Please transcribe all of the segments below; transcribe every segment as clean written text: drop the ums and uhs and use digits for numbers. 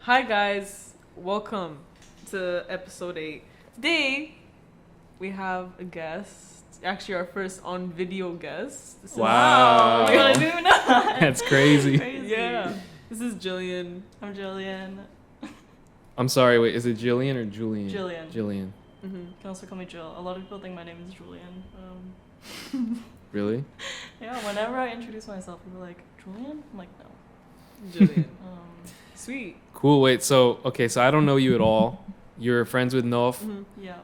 Hi guys, welcome to episode 8. Today we have a guest. Actually, our first on video guest. Wow. We're gonna do that. That's crazy. Yeah, this is Jillian. I'm Jillian. I'm sorry, wait, is it Jillian or Julian? Jillian. Jillian. Mm-hmm. You can also call me Jill. A lot of people think my name is Julian. Really? Yeah, whenever I introduce myself, people are like, Julian? I'm like, no. Jillian. Sweet. Cool, wait, so I don't know you at all. You're friends with Nouf. Mm-hmm. Yeah.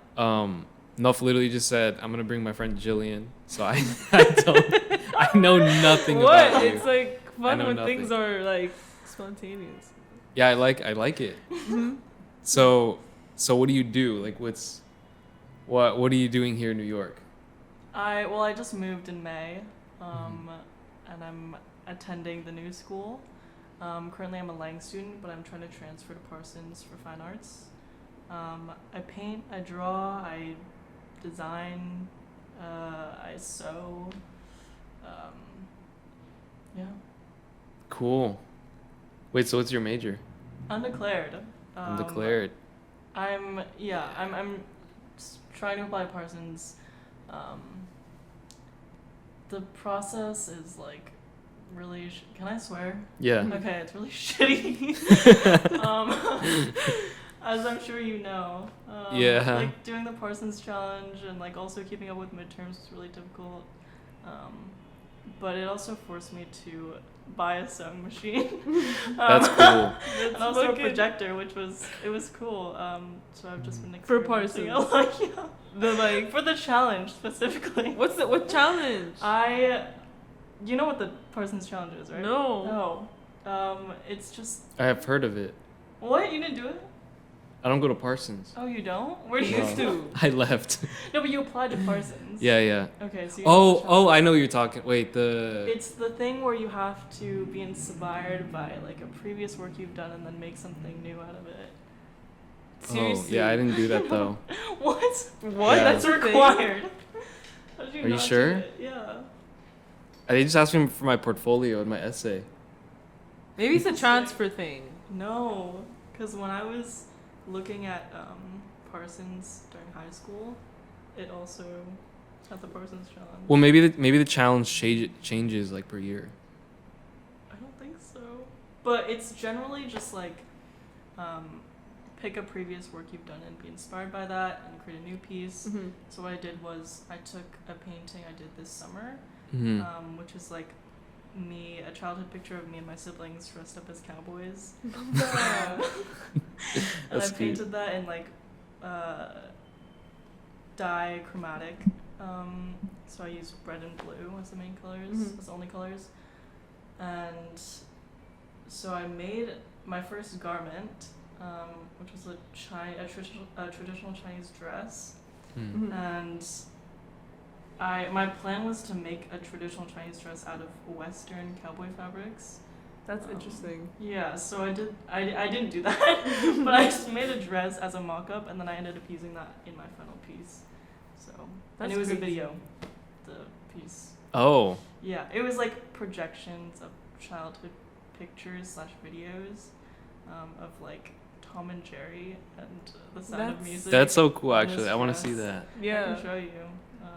Nouf literally just said, I'm gonna bring my friend Jillian. So I know nothing about you. It's like fun when nothing. things are like spontaneous. Yeah, I like it. Mm-hmm. So what do you do? Like what are you doing here in New York? I just moved in May, and I'm attending the new school. Currently I'm a Lang student, but I'm trying to transfer to Parsons for fine arts. I paint, I draw, I design, I sew. Yeah. Cool. Wait, so what's your major? Undeclared. Undeclared. I'm trying to apply to Parsons. The process is like really. Can I swear? Yeah. Okay, it's really shitty. As I'm sure you know. Yeah. Like doing the Parsons challenge and like also keeping up with midterms was really difficult. But it also forced me to buy a sewing machine. That's cool. And also a projector, which was cool. So I've just been For experimenting. Parsons. Yeah. For the challenge specifically. What challenge? You know what the Parsons challenge is, right? No. It's just. I have heard of it. What? You didn't do it? I don't go to Parsons. Oh, you don't? Where do you No. used to? I left. No, but you applied to Parsons. Yeah. Okay, so you know the Oh, I challenge. know what you're talking. Wait, It's the thing where you have to be inspired by like a previous work you've done and then make something new out of it. Seriously? Oh, yeah, I didn't do that though. What? What? Yeah. That's That's a thing? required. How did Are you not do sure? it? Yeah. They just asked me for my portfolio and my essay. Maybe it's a transfer thing. No, because when I was looking at Parsons during high school, it also had the Parsons challenge. Well, maybe the challenge changes like per year. I don't think so. But it's generally just like pick a previous work you've done and be inspired by that and create a new piece. Mm-hmm. So what I did was I took a painting I did this summer, Mm-hmm. which is like a childhood picture of me and my siblings dressed up as cowboys. Yeah. And That's I cute. painted that in like dichromatic. So I used red and blue as the main colors, Mhm. as the only colors. And so I made my first garment, which was a traditional Chinese dress. Mm. Mhm. And my plan was to make a traditional Chinese dress out of Western cowboy fabrics. That's interesting. Yeah, so I didn't do that, but I just made a dress as a mock-up, and then I ended up using that in my final piece. So, and That's it was crazy. a video, the piece. Oh. Yeah, it was like projections of childhood pictures / videos of like Tom and Jerry and the Sound of That's- Music. That's so cool, on actually. this I want to dress. see that. I Yeah. can show you.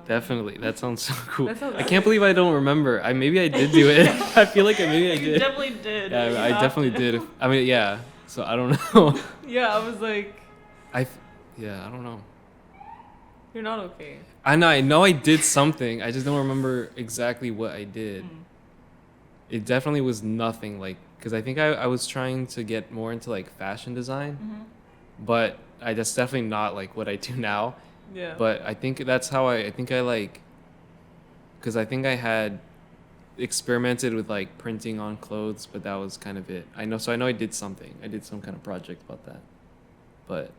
Definitely. That sounds so cool. That sounds- I can't believe I don't remember. Maybe I did do it. I feel like maybe I You did. definitely did. Yeah, You I have definitely to. did. I mean, yeah. So I don't know. Yeah, I was like, I don't know. you're not okay. I know I did something. I just don't remember exactly what I did. Mm. It definitely was nothing like, because I think I was trying to get more into like fashion design, Mhm. but that's definitely not like what I do now. Yeah. But I think that's how I like, because I think I had experimented with like printing on clothes, but that was kind of it. I know I did something. I did some kind of project about that, but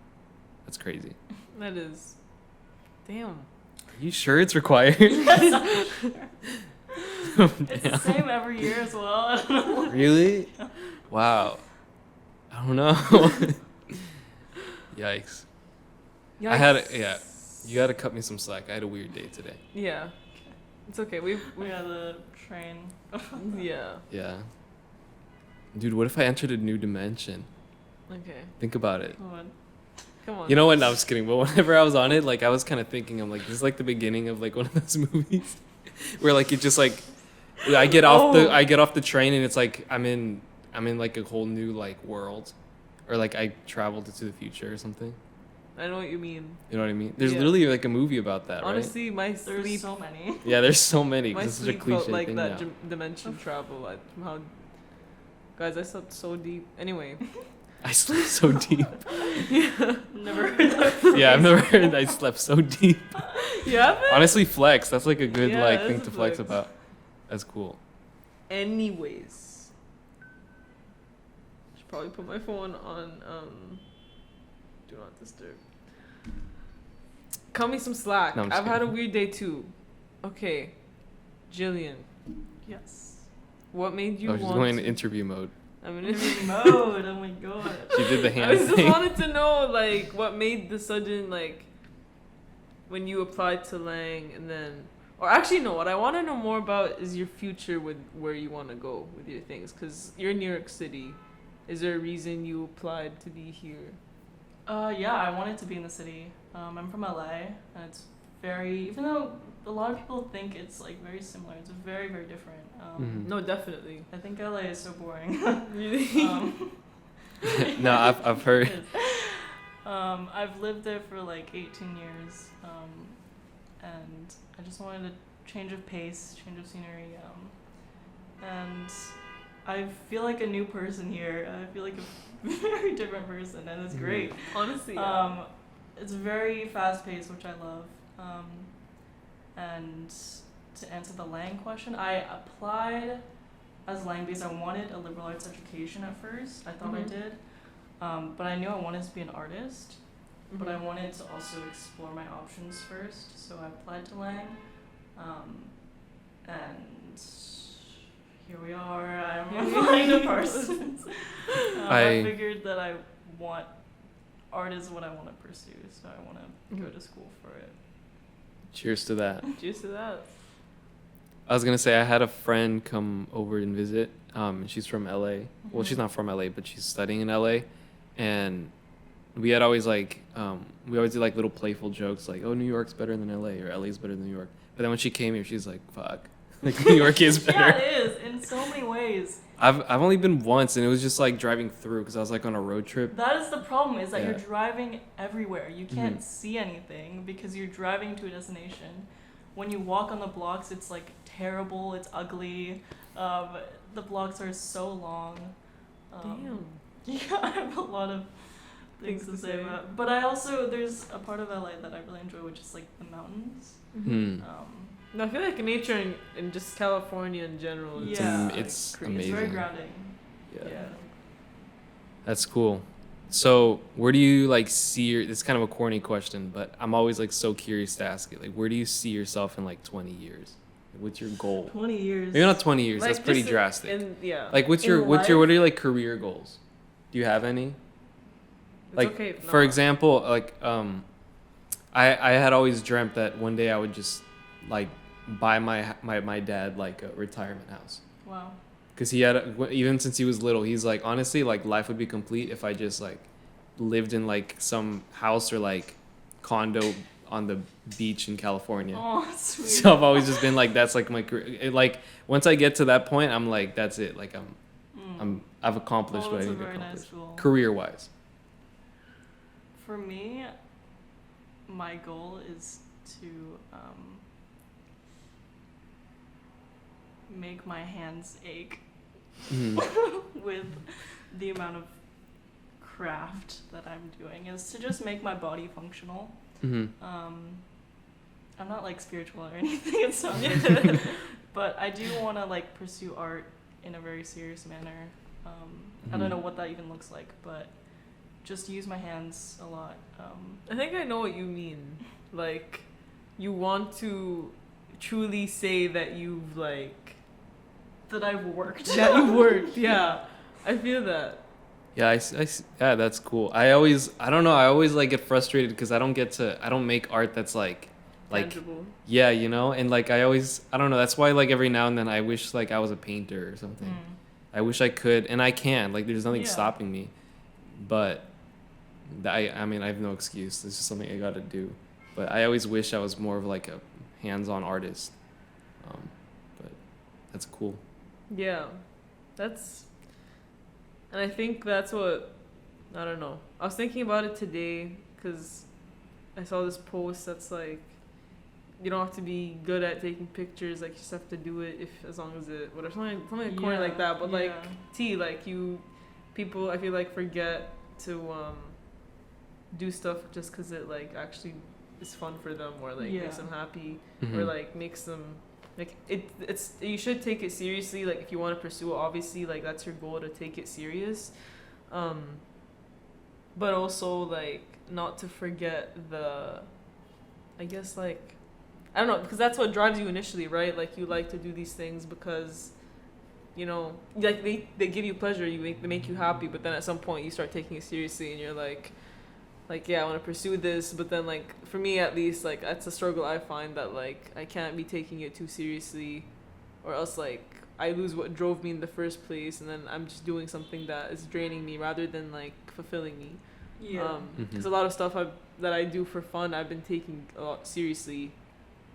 that's crazy. That is. Damn. Are you sure it's required? It's the same every year as well. I don't know. Really? Wow. I don't know. Yikes. I had yeah. You gotta cut me some slack. I had a weird day today. Yeah. It's okay. We Yeah, the train. yeah. Yeah. Dude, what if I entered a new dimension? Okay. Think about it. Come on. You know what? No, I'm just kidding. But whenever I was on it, like I was kind of thinking, I'm like, this is like the beginning of like one of those movies, where like it just like, I get off the train and it's like I'm in like a whole new like world, or like I traveled into the future or something. I know what you mean. You know what I mean? There's Yeah. literally like a movie about that, Honestly, my There's sleep. so many. Yeah, there's so many. My 'Cause it's such a sleep cliche felt like thing that now. dimension travel. How, guys, I slept so deep. Anyway. I slept so deep. Yeah. Never heard that. Yeah, I've never heard I slept so deep. You haven't? Honestly, flex. That's like a good Yeah, like it thing is to a flex flex. about. That's cool. Anyways. Should probably put my phone on do not disturb. Cut me some slack. No, I'm just I've had a kidding. weird day too. Okay. Jillian, Yes. what made you Oh, she's want going to... into interview mode. I'm in Interview mode. Oh my god. She did the I hand just thing. wanted to know, like, what made the sudden, like, when you applied to Lang and then... Or actually, no, what I want to know more about is your future with where you want to go with your things. Because you're in New York City. Is there a reason you applied to be here? Yeah, I wanted to be in the city. I'm from LA, and it's very, even though a lot of people think it's like very similar, it's very, very different. Mhm. No, definitely. I think LA is so boring. Really? No, I've heard. It is. I've lived there for like 18 years, and I just wanted a change of pace, change of scenery, and I feel like a new person here. I feel like a very different person, and it's great. Honestly, yeah. It's very fast paced, which I love. And to answer the Lang question, I applied as Lang because I wanted a liberal arts education at first. I thought I Mhm. did. But I knew I wanted to be an artist, but I Mhm. wanted to also explore my options first. So I applied to Lang. And here we are. I'm applying to Parsons. I figured that I want art is what I want to pursue, so I want to go to school for it. Cheers to that. Cheers to that. I was gonna say I had a friend come over and visit. She's from LA. Well, she's not from LA, but she's studying in LA, and we had always like we always did like little playful jokes like, oh, New York's better than LA or LA's better than New York. But then when she came here, she's like, fuck, like New York is better. Yeah, it is in so many ways. I've only been once, and it was just like driving through because I was like on a road trip. That is the problem, is that Yeah. you're driving everywhere. You can't Mhm. see anything because you're driving to a destination. When you walk on the blocks, it's like terrible, it's ugly. The blocks are so long. Damn. Yeah, I have a lot of things to say about it. But I also, there's a part of LA that I really enjoy, which is like the mountains. Hmm. No, I feel like nature in just California in general. It's Yeah. it's Crazy. It's very amazing. grounding. Yeah. Yeah. That's cool. So where do you like see your? It's kind of a corny question, but I'm always like so curious to ask it. Like, where do you see yourself in like 20 years? Like, what's your goal? 20 years. Maybe not 20 years. Like, That's pretty just drastic. Yeah. Like, what's in your what are life? your like career goals? Do you have any? It's Like, okay if for not. example, like I had always dreamt that one day I would just like buy my dad like a retirement house. Wow. Because he had even since he was little, he's like, honestly, like life would be complete if I just like lived in like some house or like condo on the beach in California. Oh, sweet. So I've always just been like, that's like my career. Like once I get to that point, I'm like, that's it. Like I've accomplished Oh, what I that's a need to very accomplish nice goal. career wise. For me, my goal is to make my hands ache with the amount of craft that I'm doing, is to just make my body functional. Mm-hmm. I'm not like spiritual or anything, it's not. But I do want to like pursue art in a very serious manner. I don't know what that even looks like, but just use my hands a lot. I think I know what you mean. Like, you want to truly say that you've like that I've worked. that you worked. Yeah, I feel that. Yeah, yeah, that's cool. I always like get frustrated because I don't make art that's like Tangible. yeah, you know, and like I don't know, that's why like every now and then I wish like I was a painter or something. I wish I could, and I can, like there's nothing Yeah. stopping me, but I mean, I have no excuse. It's just something I got to do. But I always wish I was more of like a hands-on artist. But that's cool. Yeah, that's, and I think that's what, I don't know. I was thinking about it today because I saw this post that's like, you don't have to be good at taking pictures. Like, you just have to do it as long as it, whatever, something corny like that. But like, like people, I feel like forget to do stuff just because it like actually is fun for them, or like makes them happy, or like makes them like it's you should take it seriously. Like, if you want to pursue it, obviously, like that's your goal, to take it serious, but also like not to forget the, I guess, like, I don't know, because that's what drives you initially, right? Like, you like to do these things because, you know, like they give you pleasure, they make you happy, but then at some point you start taking it seriously and you're like, yeah, I want to pursue this, but then, like, for me at least, like, that's a struggle I find, that like I can't be taking it too seriously, or else like I lose what drove me in the first place, and then I'm just doing something that is draining me rather than like fulfilling me. Because a lot of stuff that I do for fun, I've been taking a lot seriously.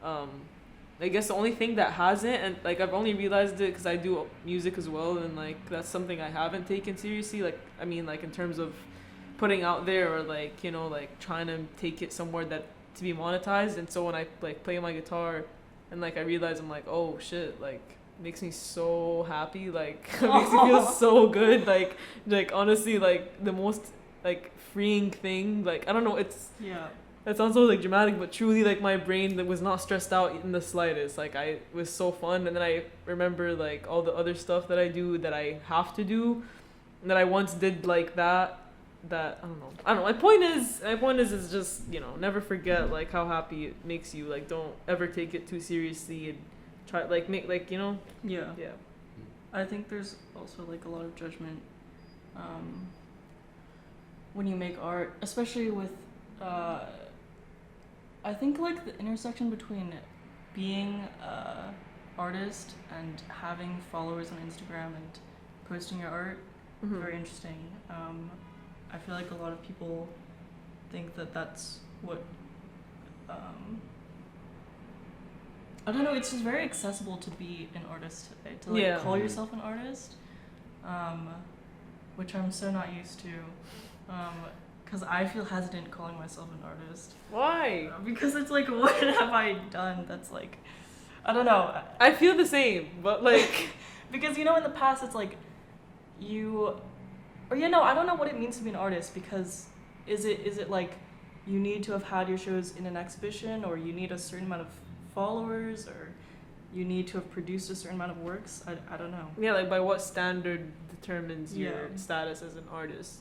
I guess the only thing that hasn't, and like I've only realized it because I do music as well, and like that's something I haven't taken seriously. Like, I mean, like in terms of putting out there, or like, you know, like trying to take it somewhere that to be monetized. And so when I like play my guitar and like I realize, I'm like, oh shit, like it makes me so happy, like it makes me feel so good, like honestly, like the most like freeing thing. Like, I don't know, it's, that sounds so like dramatic, but truly, like, my brain that was not stressed out in the slightest. Like, it was so fun. And then I remember like all the other stuff that I do that I have to do, and that I once did like that I don't know. My point is just, you know, never forget like how happy it makes you. Like, don't ever take it too seriously, and try like make like, you know. Yeah. I think there's also like a lot of judgment when you make art, especially with I think like the intersection between being a artist and having followers on Instagram and posting your art, very interesting. I feel like a lot of people think that that's what I don't know, it's just very accessible to be an artist today, to like call yourself an artist, which I'm so not used to, because I feel hesitant calling myself an artist. Why? Because it's like, what have I done that's like, I don't know. I feel the same, but like because, you know, in the past it's like I don't know what it means to be an artist, because is it like you need to have had your shows in an exhibition, or you need a certain amount of followers, or you need to have produced a certain amount of works? I don't know. Yeah, like by what standard determines your status as an artist?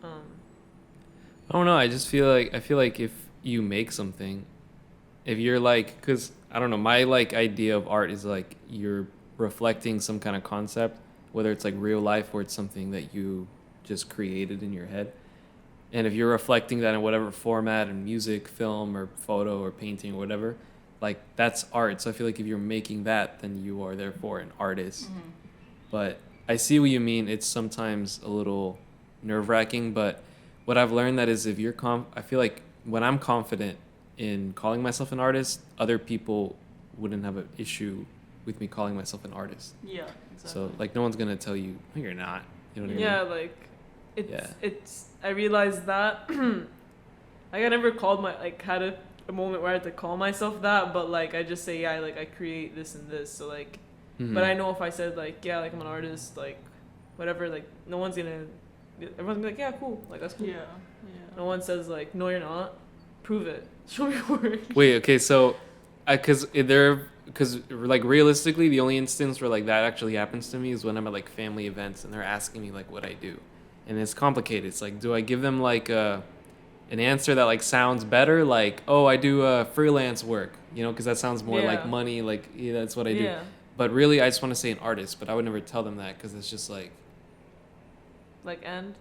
I don't know. I feel like if you make something, if you're like, because I don't know, my like idea of art is like you're reflecting some kind of concept, whether it's like real life or it's something that you just created in your head. And if you're reflecting that in whatever format, in music, film, or photo, or painting, or whatever, like that's art. So I feel like if you're making that, then you are therefore an artist. But I see what you mean. It's sometimes a little nerve-wracking, but what I've learned that is if you're I feel like when I'm confident in calling myself an artist, other people wouldn't have an issue with me calling myself an artist. Yeah, exactly. So like no one's gonna tell you, no, you're not. You know what I mean? Yeah, like it's I realized that like I never called had a moment where I had to call myself that, but like I just say, yeah, like I create this and this, so like but I know if I said like, yeah, like I'm an artist, like whatever, like everyone's gonna be like, yeah, cool, like that's cool. No one says like, no, you're not. Prove it. Show me your work. Wait, okay, so because like realistically, the only instance where like that actually happens to me is when I'm at like family events and they're asking me like what I do, and it's complicated. It's like, do I give them like an answer that like sounds better, like, oh, I do freelance work, you know, because that sounds more like money, like, yeah, that's what I do. But really, I just want to say an artist, but I would never tell them that because it's just like and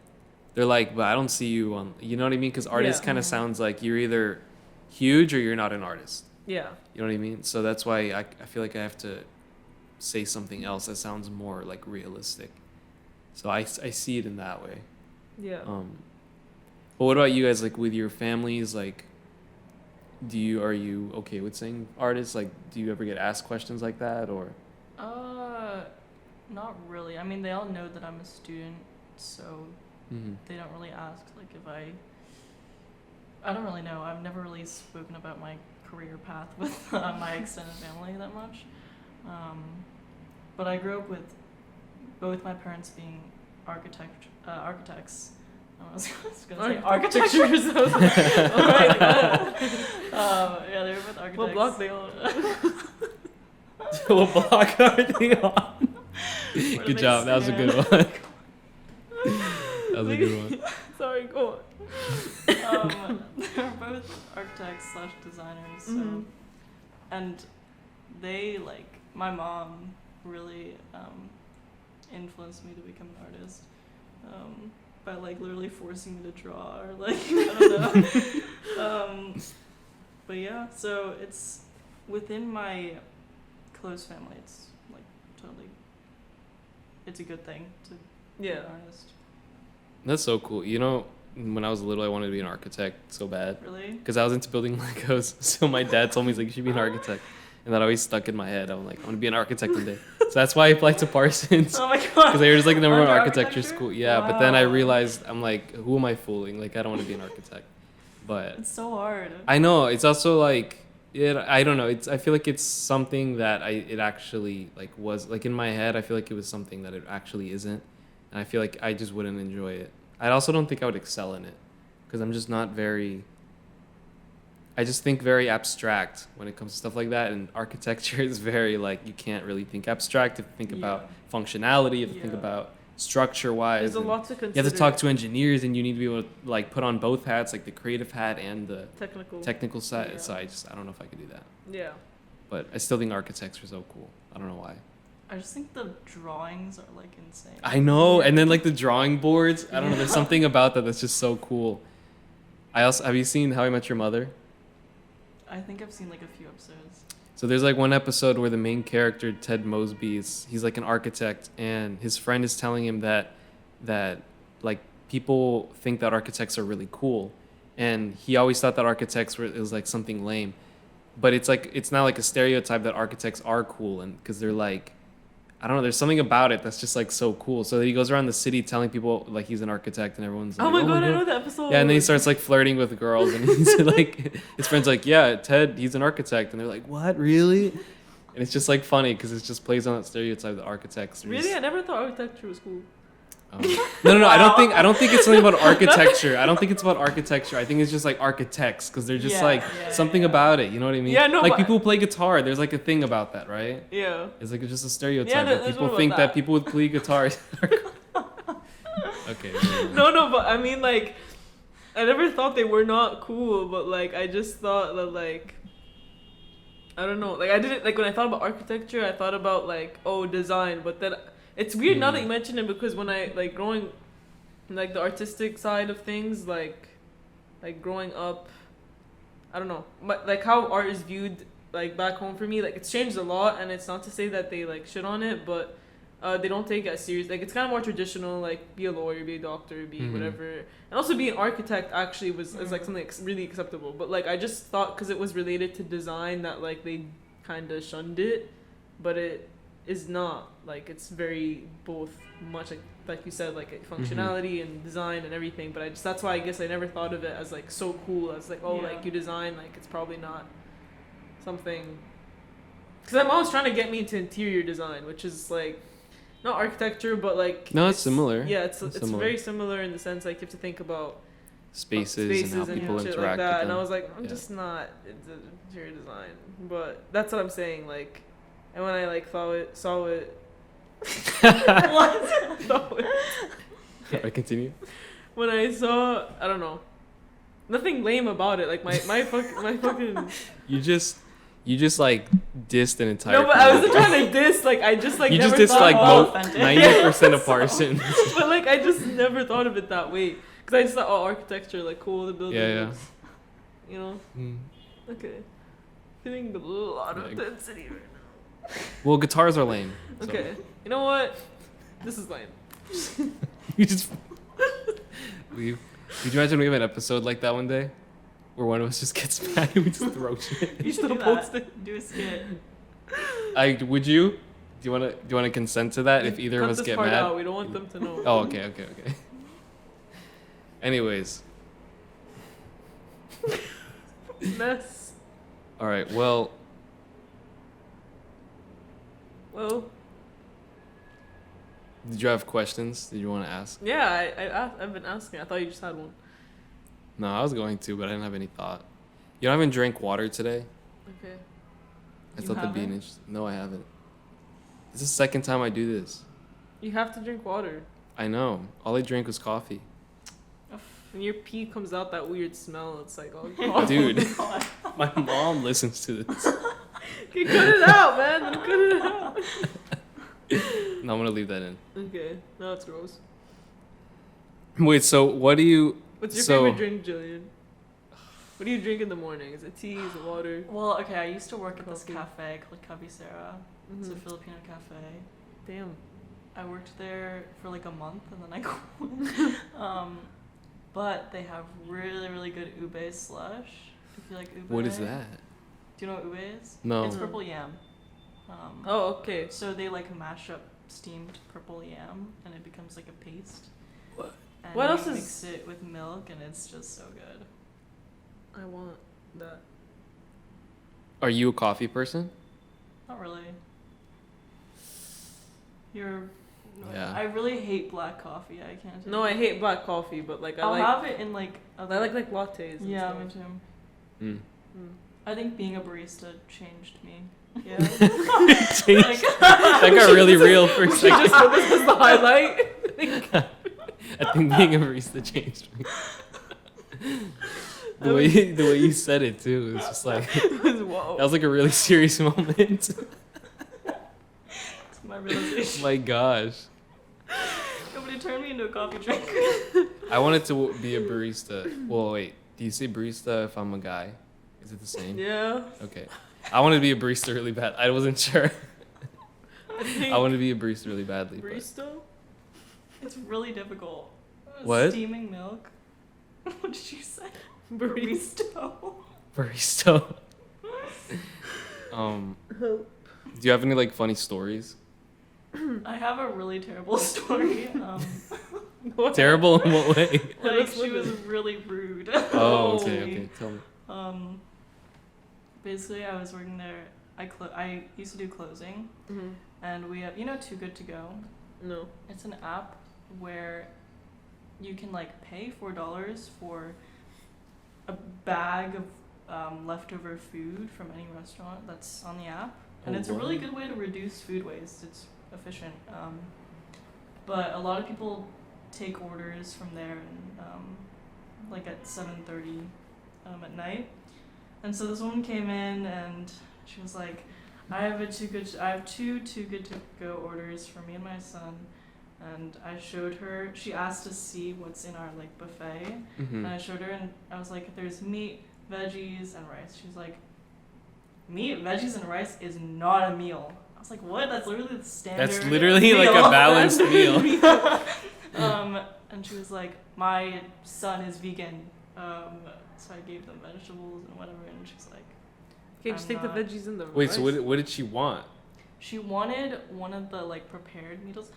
they're like, but I don't see you on, you know what I mean? Because artist kind of sounds like you're either huge or you're not an artist. Yeah. You know what I mean? So that's why I feel like I have to say something else that sounds more like realistic. So I see it in that way. Yeah. But what about you guys? Like with your families, like, are you okay with saying artists? Like, do you ever get asked questions like that, or? Not really. I mean, they all know that I'm a student, so Mm-hmm. they don't really ask like if I don't really know. I've never really spoken about my career path with my extended family that much. But I grew up with both my parents being architects. I was going to say architecture. Alright. Yeah, they were both architects. What block they on? What block are they on? Good job. That was a good one. That was a good one. Sorry, go on. They're both architects / designers, so Mm-hmm. and they my mom really influenced me to become an artist by literally forcing me to draw or I don't know. But yeah, so it's within my close family. It's totally. It's a good thing to be an artist. That's so cool. You know, when I was little, I wanted to be an architect so bad. Really? Because I was into building Legos. So my dad told me, he's like, you should be an architect. And that always stuck in my head. I'm like, I want to be an architect one day. So that's why I applied to Parsons. Oh my god. Because they were just like the number one Architecture? architecture school. Yeah, Wow. but then I realized, I'm like, who am I fooling? Like, I don't want to be an architect. But It's so hard. I know. It's also like, I don't know. I feel like it's something that it actually was in my head. I feel like it was something that it actually isn't. And I feel like I just wouldn't enjoy it. I also don't think I would excel in it. Because I'm just not I just think very abstract when it comes to stuff like that, and architecture is very you can't really think abstract. You have to think about functionality, you have to think about structure-wise. There's a lot to consider. You have to talk to engineers, and you need to be able to put on both hats, the creative hat and the technical side. Yeah. So I don't know if I could do that. Yeah. But I still think architects are so cool. I don't know why. I just think the drawings are insane. I know, and then the drawing boards. I don't know. There's something about that that's just so cool. Have you seen How I Met Your Mother? I think I've seen a few episodes. So there's one episode where the main character, Ted Mosby, he's an architect, and his friend is telling him that people think that architects are really cool, and he always thought that architects was something lame, but it's not a stereotype that architects are cool, and because they're I don't know, there's something about it that's just so cool. So that he goes around the city telling people he's an architect, and everyone's Oh my god, I know that episode. Yeah, and then he starts flirting with girls, and he's his friend's yeah, Ted, he's an architect, and they're like, what, really? And it's just funny because it just plays on that stereotype that architects. Really, I never thought architecture was cool. No. I don't think it's something about architecture. I don't think it's about architecture. I think it's just architects because they're just something about it. You know what I mean? Yeah, no. People who play guitar. There's a thing about that, right? Yeah. It's just a stereotype. Yeah, that people think that people with play guitars. Okay. No, but I mean I never thought they were not cool, but I just thought that I don't know. I didn't when I thought about architecture, I thought about design, but then. It's weird now that you mention it because when I growing the artistic side of things growing up, I don't know, but how art is viewed back home for me it's changed a lot, and it's not to say that they shit on it, but they don't take it as serious. It's kind of more traditional, be a lawyer, be a doctor, be whatever, and also be an architect actually is something really acceptable, but I just thought because it was related to design that they kind of shunned it, but it is not. It's very both much like you said, functionality and design and everything, but that's why I guess I never thought of it as so cool as you design, it's probably not something, because I'm always trying to get me into interior design, which is not architecture, but no, it's similar. Yeah, it's very similar in the sense you have to think about spaces and how people shit interact that, with them. and I was I'm just not into interior design, but that's what I'm saying, and when I saw it What? Alright, continue. When I saw, I don't know, nothing lame about it. My fucking. You just dissed an entire. No, but I wasn't trying to diss. I just you never just thought dissed 90% of Parsons. But I just never thought of it that way, because I just thought, architecture, cool, the building. Yeah. Looks, you know. Okay. Feeling a lot of intensity right now. Well, guitars are lame. So. Okay. You know what? This is lame. You just. Could you imagine we have an episode like that one day, where one of us just gets mad and we just throw shit? You should do that. Do a skit. Would you? Do you wanna consent to that if either of us get mad? Out. We don't want them to know. Oh, okay. Anyways. Mess. All right. Well. Did you have questions? Did you want to ask? Yeah, I've been asking. I thought you just had one. No, I was going to, but I didn't have any thought. You haven't drank water today? Okay. I thought that'd be an interesting. No, I haven't. This is the second time I do this. You have to drink water. I know. All I drank was coffee. When your pee comes out that weird smell, it's like, oh, dude. My mom listens to this. Okay, cut it out, man. Cut it out. No, I'm gonna leave that in. Okay. No, it's gross. Wait, so what do you... What's your favorite drink, Jillian? What do you drink in the morning? Is it tea? Is it water? Well, okay, I used to work at this cafe called Cabecera. It's a Filipino cafe. Damn. I worked there for like a month and then I quit. But they have really, really good ube slush. If you like ube. What is that? Do you know what ube is? No. It's purple yam. Oh, okay. So they like mash up steamed purple yam and it becomes like a paste. What? And What else you is... mix it with milk and it's just so good. I want that. Are you a coffee person? Not really. You're... Yeah. I really hate black coffee. I can't. No, I hate black coffee, but like I'll have it in like. I like lattes. And yeah, stuff. me too. Mm. I think being a barista changed me. Yeah. That got really real for a second. This is the highlight. I think being a barista changed me. The way you said it too, it was just like Whoa. that was like a really serious moment. It's my realization. My gosh. Nobody turned me into a coffee drinker. I wanted to be a barista. Well, wait. Do you say barista if I'm a guy? Is it the same? Yeah. Okay. I wanted to be a barista really bad. I wasn't sure. I wanted to be a barista really badly. Barista? It's really difficult. What? Steaming milk. What did you say? Barista. Barista. Do you have any like funny stories? I have a really terrible story. Terrible in what way? Like she was really rude. Oh, okay. Tell me. Basically, I was working there. I used to do closing, and we have Too Good to Go. No. It's an app where you can like pay $4 for a bag of leftover food from any restaurant that's on the app, and it's a really good way to reduce food waste. It's efficient, but a lot of people take orders from there and like at 7:30 at night. And so this woman came in and she was like, I have two Too Good to Go orders for me and my son. And I showed her, she asked to see what's in our like buffet. And I showed her and I was like, there's meat, veggies, and rice. She's like, meat, veggies, and rice is not a meal. I was like, what? That's literally the standard. That's literally meal. like a balanced meal. And she was like, my son is vegan. So I gave them vegetables and whatever, and she's like, Okay, just take the veggies in the Wait, rice. so what did she want? She wanted one of the like prepared meals.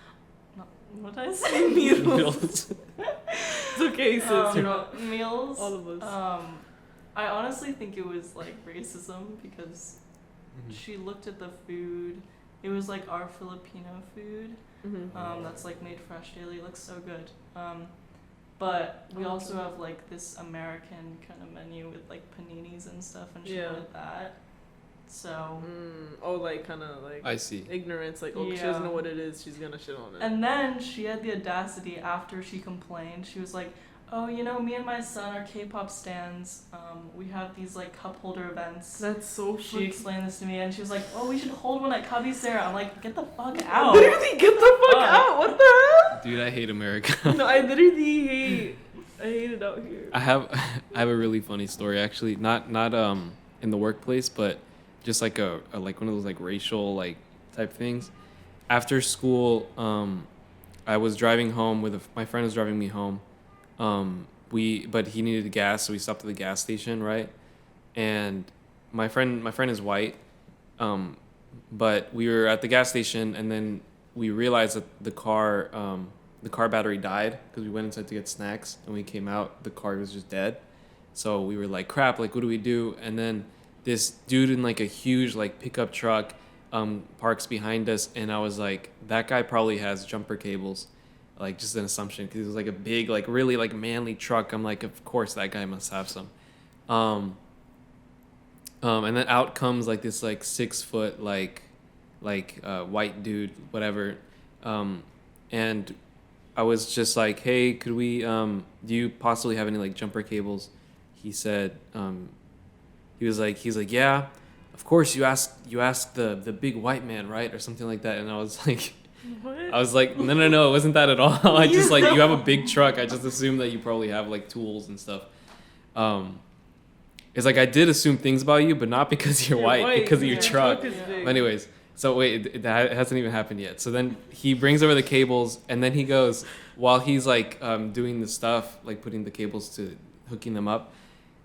What did I say? Meals. It's okay, sis. Meals. All of us. I honestly think it was like racism because she looked at the food. It was like our Filipino food. That's like made fresh daily. It looks so good. But we also have like this American kind of menu with like paninis and stuff, and she wanted that. So. Like kind of like. I see. Ignorance, like she doesn't know what it is. She's gonna shit on it. And then she had the audacity after she complained. She was like, "Oh, me and my son are K-pop stans. We have these like cup holder events." That's so. She explained this to me, and she was like, "Oh, we should hold one at Cabecera." I'm like, "Get the fuck out!" Literally, get the fuck out! What the hell? Dude, I hate America. No, I literally hate it out here. I have a really funny story actually. Not in the workplace, but just like a like one of those like racial like type things. After school, I was driving home my friend was driving me home, But he needed gas, so we stopped at the gas station, right? And my friend is white, but we were at the gas station, and then we realized that the car battery died because we went inside to get snacks, and we came out, the car was just dead. So we were like, crap, like what do we do? And then this dude in like a huge like pickup truck parks behind us, and I was like, that guy probably has jumper cables, like just an assumption, because it was like a big, like really like manly truck. I'm like, of course that guy must have some. And then out comes like this like 6 foot like white dude, whatever. And I was just like, hey, could we do you possibly have any like jumper cables? He said, he's like, yeah, of course, you asked the big white man, right? Or something like that. And I was like, What? I was like, no, it wasn't that at all. I just like, you have a big truck. I just assumed that you probably have like tools and stuff. It's like, I did assume things about you, but not because you're white, because of your truck. is big. But anyways, so wait, it hasn't even happened yet. So then he brings over the cables, and then he goes, while he's like doing the stuff, like putting the cables to hooking them up,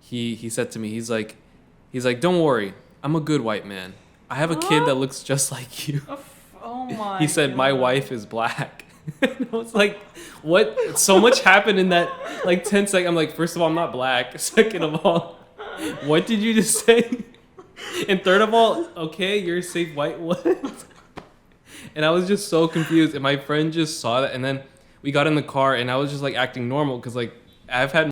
he said to me, he's like, don't worry, I'm a good white man. I have a kid that looks just like you. Oh my. He said, God. my wife is black. And I was like, what? So much happened in that like 10 seconds. I'm like, first of all, I'm not black. Second of all, what did you just say? And third of all, okay, you're a safe white one. And I was just so confused. And my friend just saw that. And then we got in the car, and I was just like acting normal because like I've had